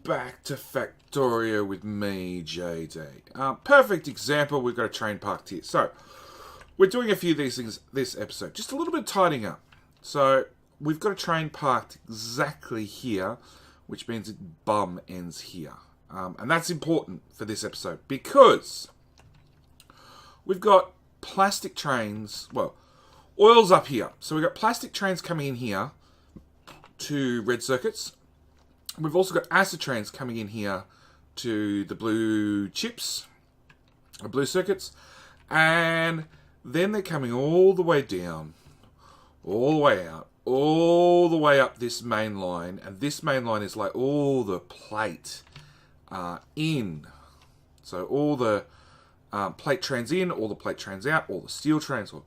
back to Factorio with me, JD. Perfect example, we've got a train parked here. So, we're doing a few of these things this episode. Just a little bit of tidying up. So, we've got a train parked exactly here, which means it bum ends here. And that's important for this episode because we've got plastic trains, well, oil's up here. So we've got plastic trains coming in here to red circuits. We've also got acid trains coming in here to the blue chips, or blue circuits. And then they're coming all the way down, all the way out, all the way up this main line. And this main line is like all the plate in. So all the plate trains in, all the plate trains out, all the steel trains, or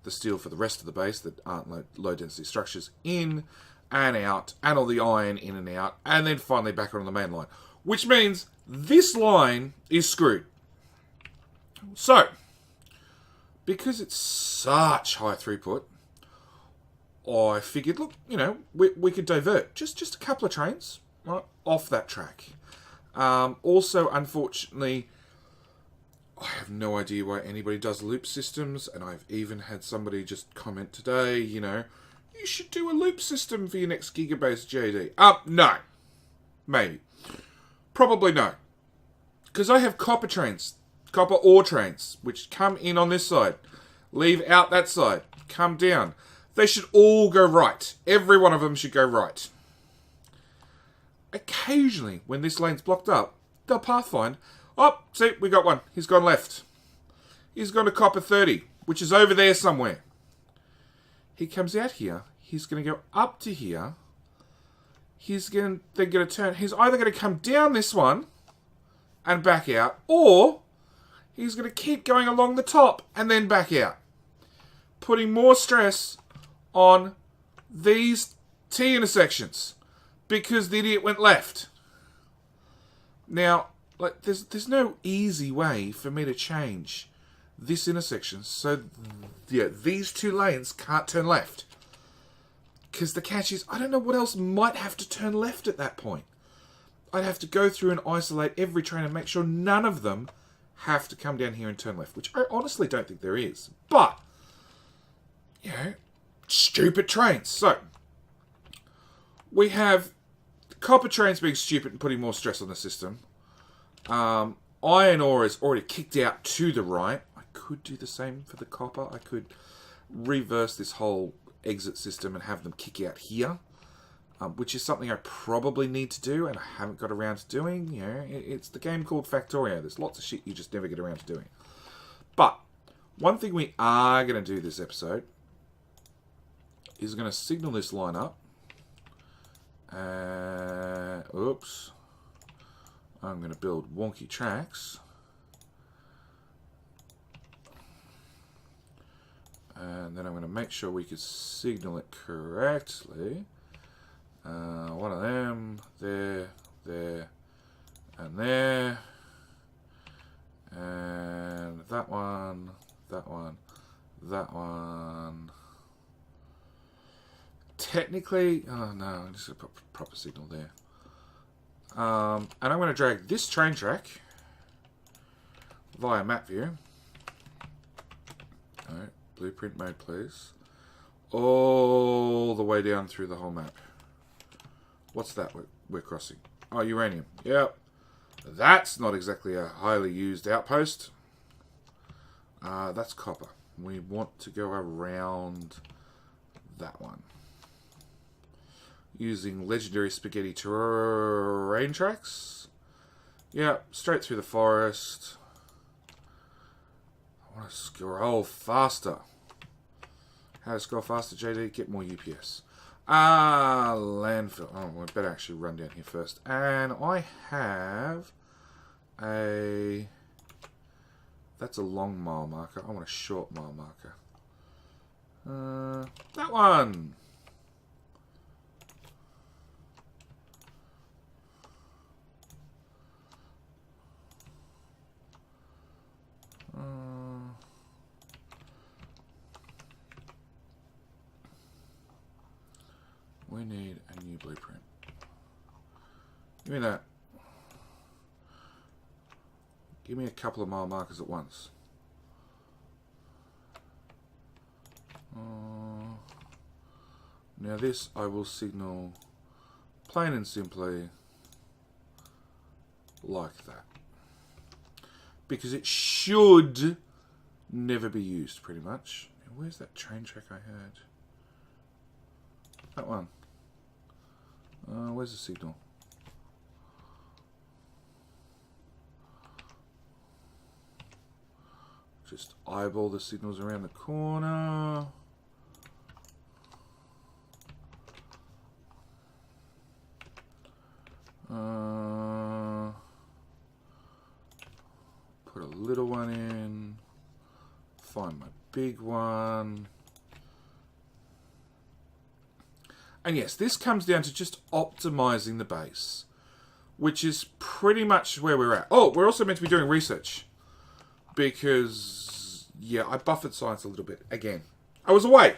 the steel for the rest of the base that aren't low density structures in and out, and all the iron in and out, and then finally back on the main line. Which means this line is screwed. So, because it's such high throughput, I figured, look, you know, we could divert just a couple of trains right, off that track. Also, unfortunately, I have no idea why anybody does loop systems, and I've even had somebody just comment today, you know, you should do a loop system for your next GIGA BASE JD. No. Maybe. Probably no. Because I have copper trains, copper ore trains, which come in on this side, leave out that side, come down. They should all go right. Every one of them should go right. Occasionally, when this lane's blocked up, they'll pathfind. Oh, see, we got one. He's gone left. He's gone to copper 30, which is over there somewhere. He comes out here. He's going to go up to here. He's then going to turn. He's either going to come down this one and back out, or he's going to keep going along the top and then back out, putting more stress on these T intersections because the idiot went left. Now, like, there's no easy way for me to change this intersection so yeah, these two lanes can't turn left. Because the catch is, I don't know what else might have to turn left at that point. I'd have to go through and isolate every train and make sure none of them have to come down here and turn left, which I honestly don't think there is. But, you know, stupid trains. So, we have copper trains being stupid and putting more stress on the system. Iron ore is already kicked out to the right. I could do the same for the copper. I could reverse this whole exit system and have them kick out here, which is something I probably need to do and I haven't got around to doing. You know, it's the game called Factorio. There's lots of shit you just never get around to doing. But one thing we are going to do this episode is going to signal this line up. Oops. I'm going to build wonky tracks. And then I'm going to make sure we can signal it correctly. One of them, there, and there. And that one, that one, that one. Technically, oh no, I'm just going to put a proper signal there. And I'm going to drag this train track via map view. Alright, blueprint mode please. All the way down through the whole map. What's that we're crossing? Oh, uranium. Yep. That's not exactly a highly used outpost. That's copper. We want to go around that one. Using legendary spaghetti terrain tracks. Yeah, straight through the forest. I want to scroll faster. How to scroll faster, JD? Get more UPS. Landfill. Oh, we better actually run down here first. And I have a... That's a long mile marker. I want a short mile marker. That one! We need a new blueprint. Give me that. Give me a couple of mile markers at once. Now this I will signal plain and simply like that. Because it should never be used, pretty much. Now, where's that train track I had? That one. Where's the signal? Just eyeball the signals around the corner. Put a little one in. Find my big one. And yes, this comes down to just optimizing the base, which is pretty much where we're at. Oh, we're also meant to be doing research. Because, yeah, I buffered science a little bit. Again, I was away.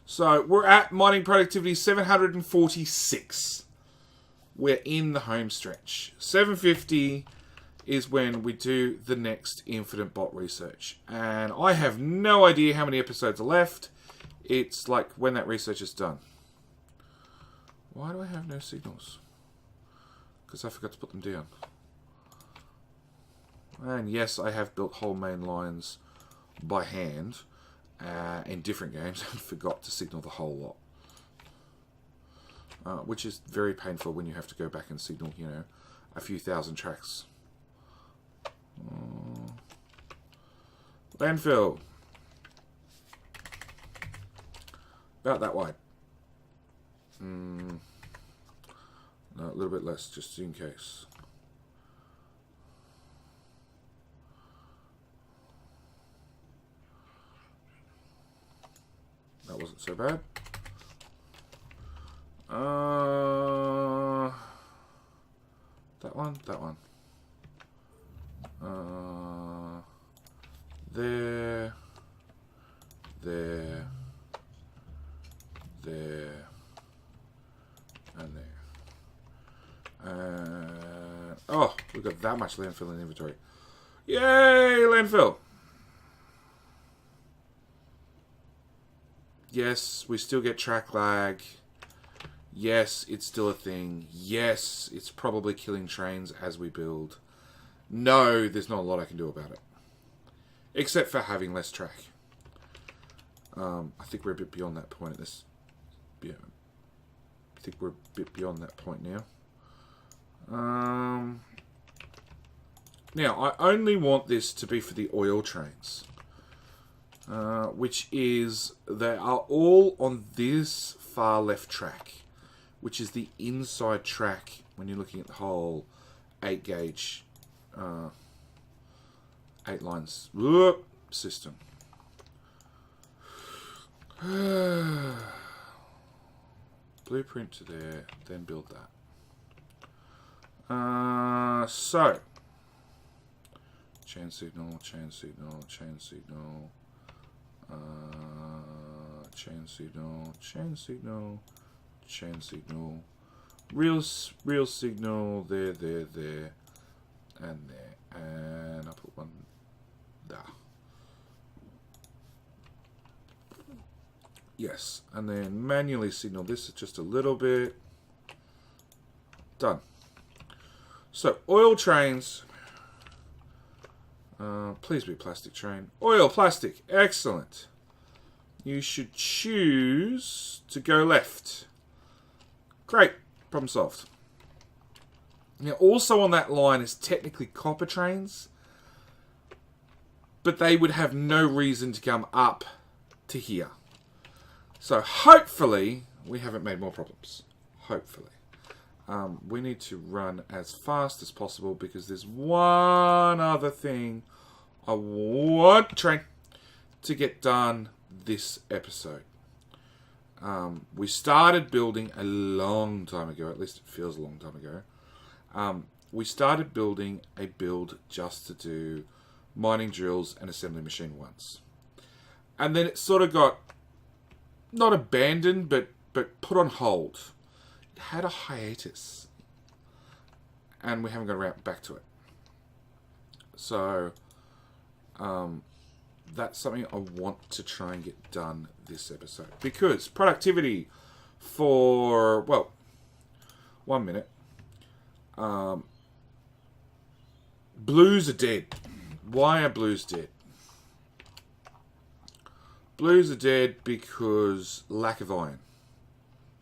So, we're at mining productivity 746. We're in the home stretch. 750 is when we do the next infinite bot research. And I have no idea how many episodes are left. It's like when that research is done. Why do I have no signals? Because I forgot to put them down. And yes, I have built whole main lines by hand in different games and forgot to signal the whole lot. Which is very painful when you have to go back and signal, you know, a few thousand tracks. Landfill. About that wide. No, a little bit less, just in case. That wasn't so bad. That one, that one. There, there, there, and there. Oh, we've got that much landfill in inventory. Yay, landfill! Yes, we still get track lag. Yes, it's still a thing. Yes, it's probably killing trains as we build. No, there's not a lot I can do about it. Except for having less track. I think we're a bit beyond that point at this. Yeah. I think we're a bit beyond that point now. Now, I only want this to be for the oil trains. Which is, they are all on this far left track. Which is the inside track when you're looking at the whole 8 gauge 8 lines system. Blueprint to there, then build that. So chain signal, chain signal, chain signal, chain signal, chain signal, chain signal, real signal there, there, there, and there, and I'll put one there. Yes, and then manually signal this just a little bit. Done. So, oil trains. Please be plastic train. Oil, plastic. Excellent. You should choose to go left. Great. Problem solved. Now, also on that line is technically copper trains. But they would have no reason to come up to here. So, hopefully, we haven't made more problems. Hopefully. We need to run as fast as possible because there's one other thing I want train to get done this episode. We started building a long time ago, at least it feels a long time ago. We started building a build just to do mining drills and assembly machine once. And then it sort of got, not abandoned, but put on hold. It had a hiatus. And we haven't got around back to it. So that's something I want to try and get done this episode. Because productivity for, well, 1 minute. Blues are dead. Why are blues dead? Blues are dead because lack of iron.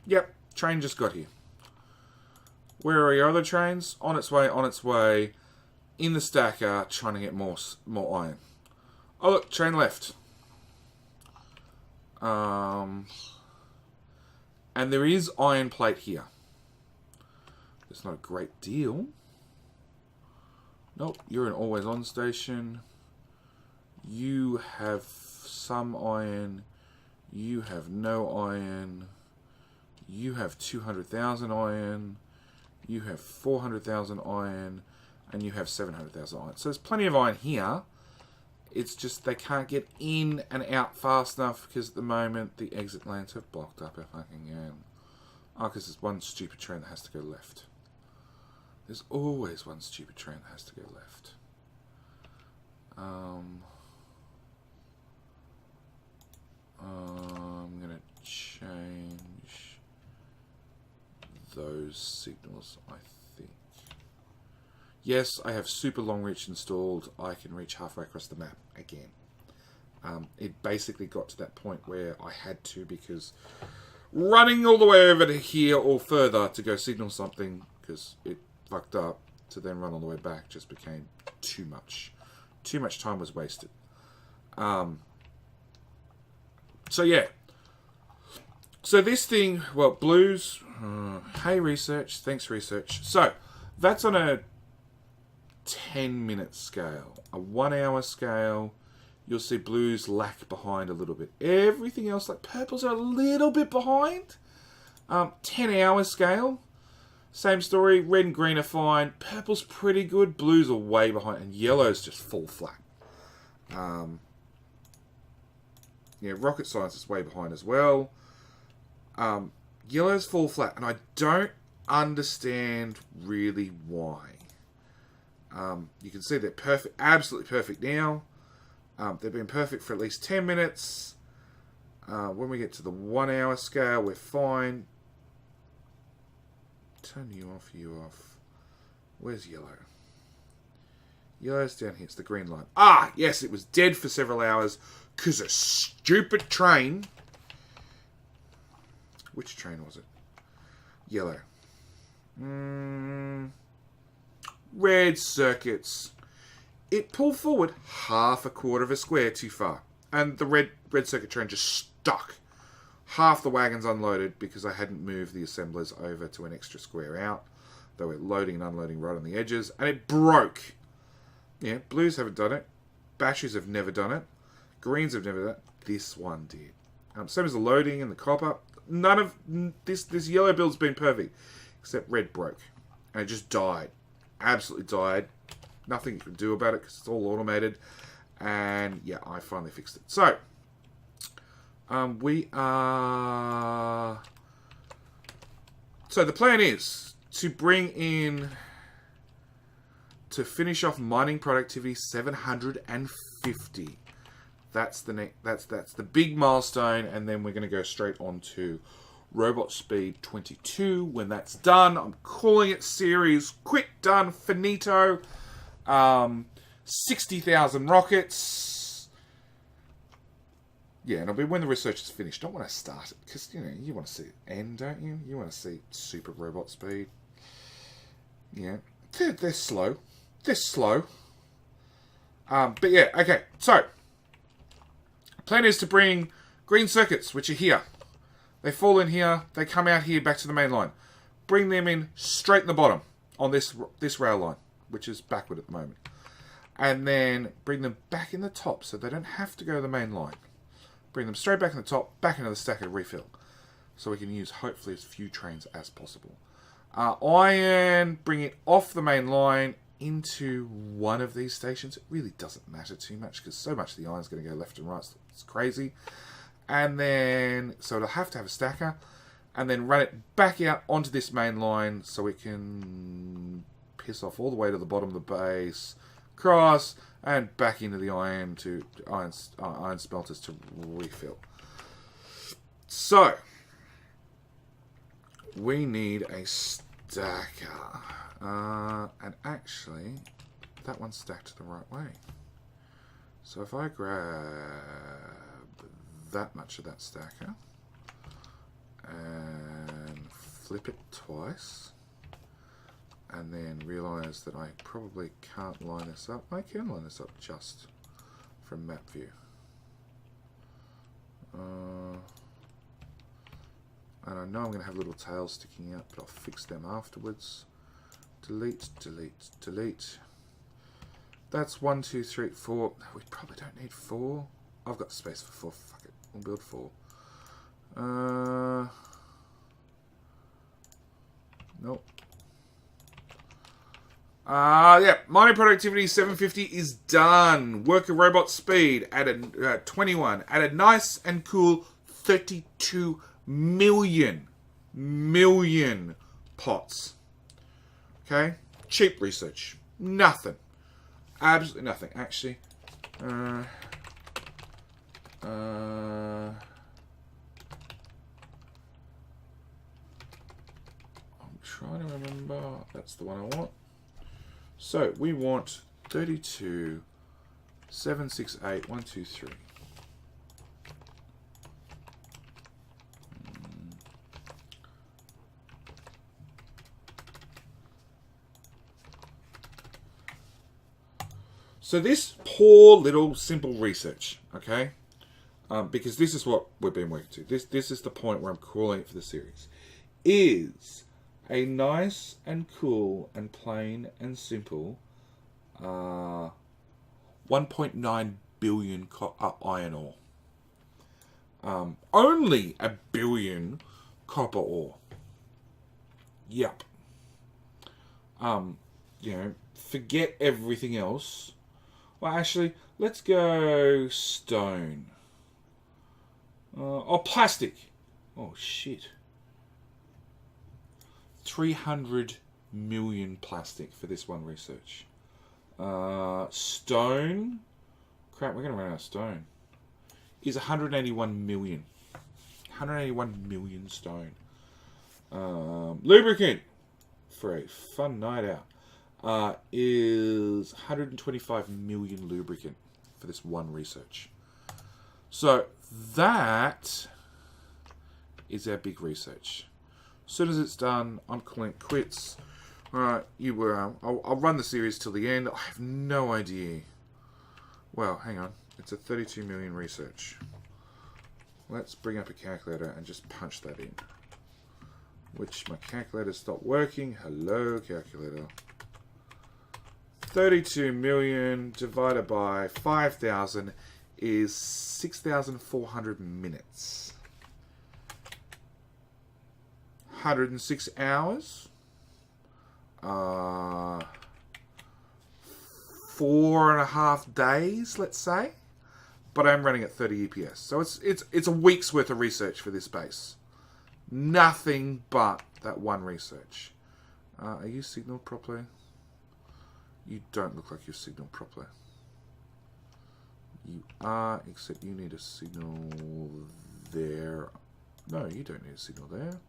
Yep, train just got here. Where are your other trains? On its way. In the stacker, trying to get more iron. Oh look, train left. And there is iron plate here. It's not a great deal. Nope, you're an always on station. You have some iron. You have no iron. You have 200,000 iron. You have 400,000 iron. And you have 700,000 iron. So there's plenty of iron here. It's just they can't get in and out fast enough because at the moment the exit lanes have blocked up a fucking game. Oh, because there's one stupid train that has to go left. There's always one stupid train that has to go left. I'm going to change those signals, I think. Yes, I have super long reach installed. I can reach halfway across the map again. It basically got to that point where I had to, because running all the way over to here or further to go signal something, because it fucked up, to then run all the way back just became too much. Too much time was wasted. So yeah. So this thing, well, blues, hey research, thanks research. So that's on a 10-minute scale. A 1 hour scale, you'll see blues lag behind a little bit. Everything else, like purples, are a little bit behind. 10-hour scale, same story. Red and green are fine. Purple's pretty good. Blues are way behind, and yellow's just full flat. Yeah, rocket science is way behind as well. Yellow's full flat, and I don't understand really why. You can see they're perfect, absolutely perfect now. They've been perfect for at least 10 minutes. When we get to the 1 hour scale, we're fine. Turn you off. Where's yellow? Yellow's down here. It's the green line. Ah, yes, it was dead for several hours because a stupid train. Which train was it? Yellow. Red circuits. It pulled forward half a quarter of a square too far. And the red circuit train just stuck. Half the wagons unloaded because I hadn't moved the assemblers over to an extra square out. They were loading and unloading right on the edges. And it broke. Yeah, blues haven't done it. Batteries have never done it. Greens have never done it. This one did. Same as the loading and the copper. None of this yellow build's been perfect. Except red broke. And it just died. Absolutely died. Nothing you can do about it because it's all automated. And yeah, I finally fixed it. So, we are... So the plan is to bring in... To finish off mining productivity 750. That's the big milestone, and then we're going to go straight on to robot speed 22. When that's done, I'm calling it series. Quick, done, finito. 60,000 rockets. Yeah, and it'll be when the research is finished, not when I start it, because you want to see it end, don't you? You want to see super robot speed. Yeah, they're slow. They're slow. But yeah, okay. So, plan is to bring green circuits, which are here. They fall in here. They come out here back to the main line. Bring them in straight in the bottom on this rail line, which is backward at the moment. And then bring them back in the top so they don't have to go to the main line. Bring them straight back in the top, back into the stacker to refill. So we can use hopefully as few trains as possible. Iron, bring it off the main line into one of these stations. It really doesn't matter too much because so much of the iron's going to go left and right. So it's crazy. And then, so it'll have to have a stacker. And then run it back out onto this main line so we can piss off all the way to the bottom of the base, across, and back into the iron smelters to refill. So we need a stacker, and actually that one's stacked the right way. So if I grab that much of that stacker and flip it twice, and then realize that I probably can't line this up. I can line this up just from map view. And I know I'm going to have little tails sticking out, but I'll fix them afterwards. Delete, delete, delete. That's 1, 2, 3, 4. We probably don't need 4. I've got space for 4. Fuck it. We'll build 4. Nope. Yeah, mining productivity 750 is done. Worker robot speed added 21. Added nice and cool 32 million pots. Okay, cheap research. Nothing. Absolutely nothing. Actually, I'm trying to remember. That's the one I want. So we want 32, 768, 1, 2, 3. So this poor little simple research, okay, because this is what we've been working to. This is the point where I'm calling it for the series, is a nice and cool and plain and simple 1.9 billion iron ore. Only a billion copper ore. Yep. You know, forget everything else. Well, actually, let's go stone. Oh, plastic. Oh, shit. 300 million plastic for this one research. Stone. Crap, we're going to run out of stone. Is 181 million. 181 million stone. Lubricant. For a fun night out. Is 125 million lubricant for this one research. So that is our big research. As soon as it's done, I'm calling it quits. Alright, I'll run the series till the end. I have no idea. Well, hang on. It's a 32 million research. Let's bring up a calculator and just punch that in. Which my calculator stopped working. Hello, calculator. 32 million divided by 5,000 is 6,400 minutes. 106 hours. 4.5 days, let's say. But I'm running at 30 EPS. So it's a week's worth of research for this base. Nothing but that one research. Are you signaled properly? You don't look like you're signaled properly. You are, except you need a signal there. No, you don't need a signal there.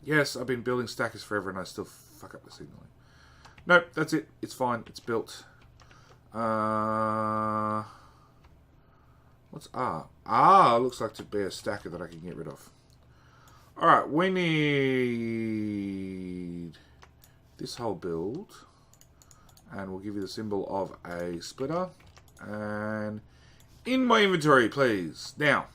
Yes, I've been building stackers forever and I still fuck up the signaling. Nope, that's it. It's fine. It's built. What's R? R looks like to be a stacker that I can get rid of. Alright, we need this whole build, and we'll give you the symbol of a splitter, and in my inventory, please. Now,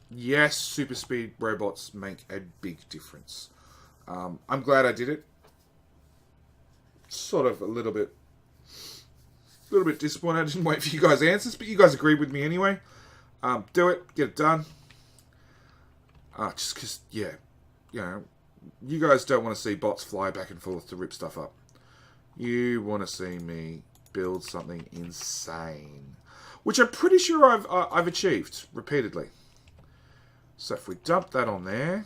yes, super speed robots make a big difference. I'm glad I did it. Sort of a little bit disappointed I didn't wait for you guys' answers, but you guys agreed with me anyway. Do it, get it done. Just because, yeah, you know, you guys don't want to see bots fly back and forth to rip stuff up. You want to see me build something insane, which I'm pretty sure I've achieved repeatedly. So if we dump that on there,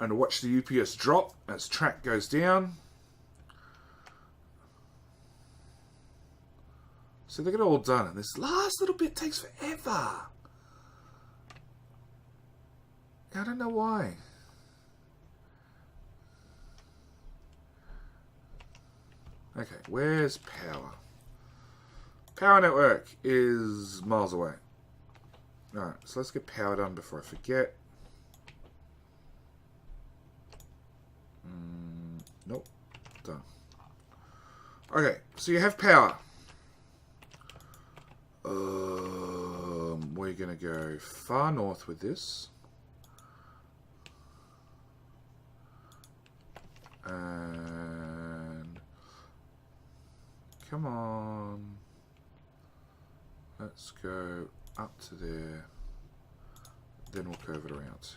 And watch the UPS drop as track goes down. So they get it all done, and this last little bit takes forever. I don't know why. Okay, where's power? Power network is miles away. Alright, so let's get power done before I forget. Nope, done. Okay, so you have power. We're going to go far north with this. And come on. Let's go up to there. Then we'll curve it around.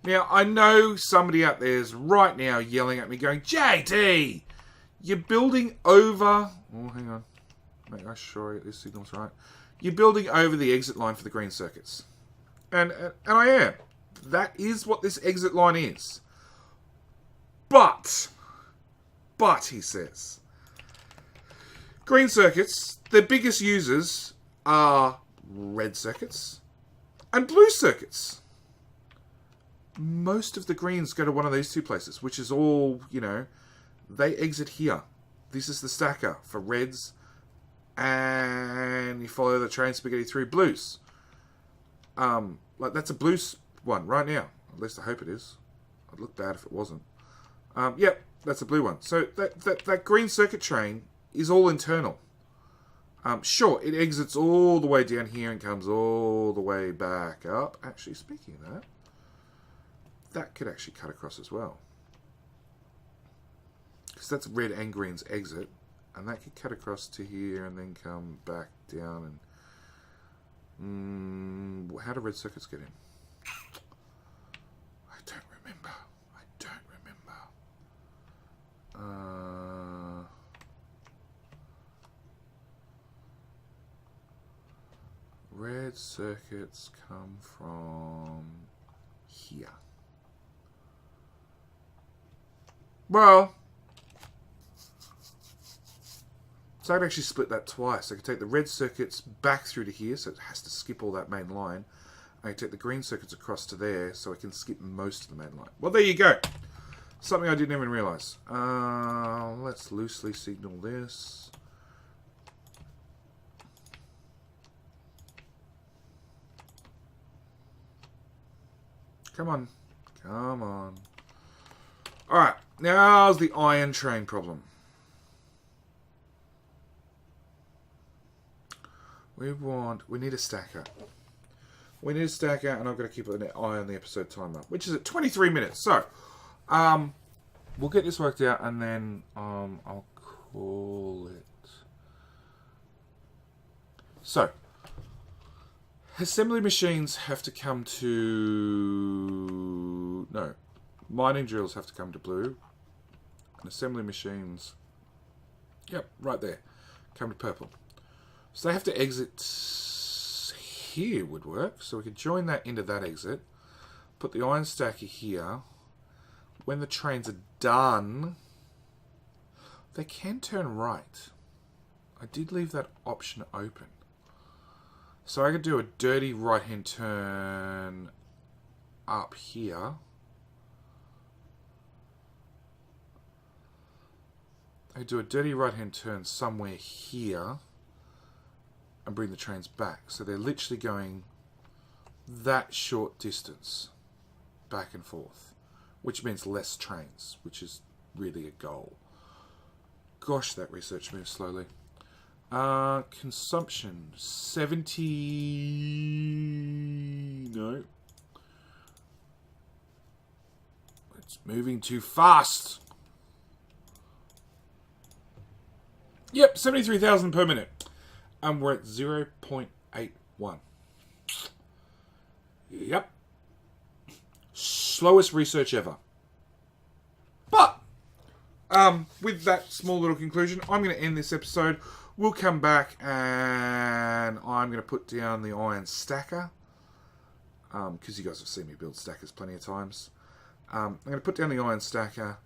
Now, I know somebody out there is right now yelling at me going, JD, you're building over... Oh, hang on. Make sure I get these signals right. You're building over the exit line for the green circuits. And I am. That is what this exit line is. But, he says, green circuits, their biggest users are red circuits and blue circuits. Most of the greens go to one of these two places, which is all, you know, they exit here. This is the stacker for reds, and you follow the train spaghetti through blues. Like that's a blues one right now. At least I hope it is. I'd look bad if it wasn't. Yep, that's a blue one. So that green circuit train is all internal. Sure, it exits all the way down here and comes all the way back up. Actually, speaking of that, that could actually cut across as well. Because that's red and green's exit. And that could cut across to here and then come back down. And how do red circuits get in? I don't remember. Red circuits come from here. Well, so I could actually split that twice. I could take the red circuits back through to here, so it has to skip all that main line. I can take the green circuits across to there, so I can skip most of the main line. Well, there you go. Something I didn't even realise. Let's loosely signal this. Come on. Come on. Alright, now's the iron train problem. We need a stacker. We need a stacker, and I've got to keep an eye on the episode timer, which is at 23 minutes. So, we'll get this worked out, and then I'll call it. So, assembly machines have to come to... No. Mining drills have to come to blue. And assembly machines... Yep, right there. Come to purple. So they have to exit here would work. So we could join that into that exit. Put the iron stacker here. When the trains are done, they can turn right. I did leave that option open. So I could do a dirty right-hand turn up here. I could do a dirty right-hand turn somewhere here and bring the trains back. So they're literally going that short distance back and forth, which means less trains, which is really a goal. Gosh, that research moves slowly. Consumption 70. No, it's moving too fast. Yep, 73,000 per minute. And we're at 0.81. Yep. Slowest research ever. But, with that small little conclusion, I'm going to end this episode. We'll come back and I'm going to put down the iron stacker. Because you guys have seen me build stackers plenty of times. I'm going to put down the iron stacker.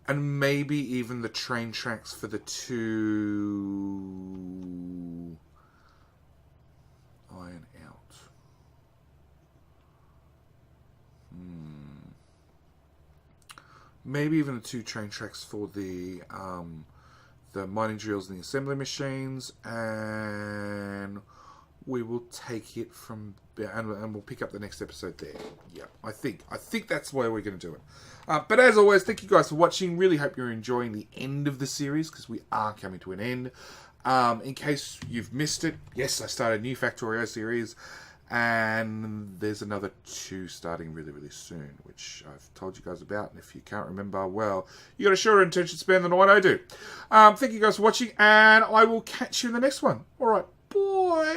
And maybe even the train tracks for the 2 iron out. Maybe even the 2 train tracks for the mining drills and the assembly machines, and we will take it from there, and we'll pick up the next episode there. Yeah, I think that's where we're going to do it. But as always, thank you guys for watching. Really hope you're enjoying the end of the series, because we are coming to an end. In case you've missed it, yes, I started a new Factorio series, and there's another 2 starting really, really soon, which I've told you guys about. And if you can't remember, well, you got a shorter attention span than what I do. Thank you guys for watching, and I will catch you in the next one. All right, bye.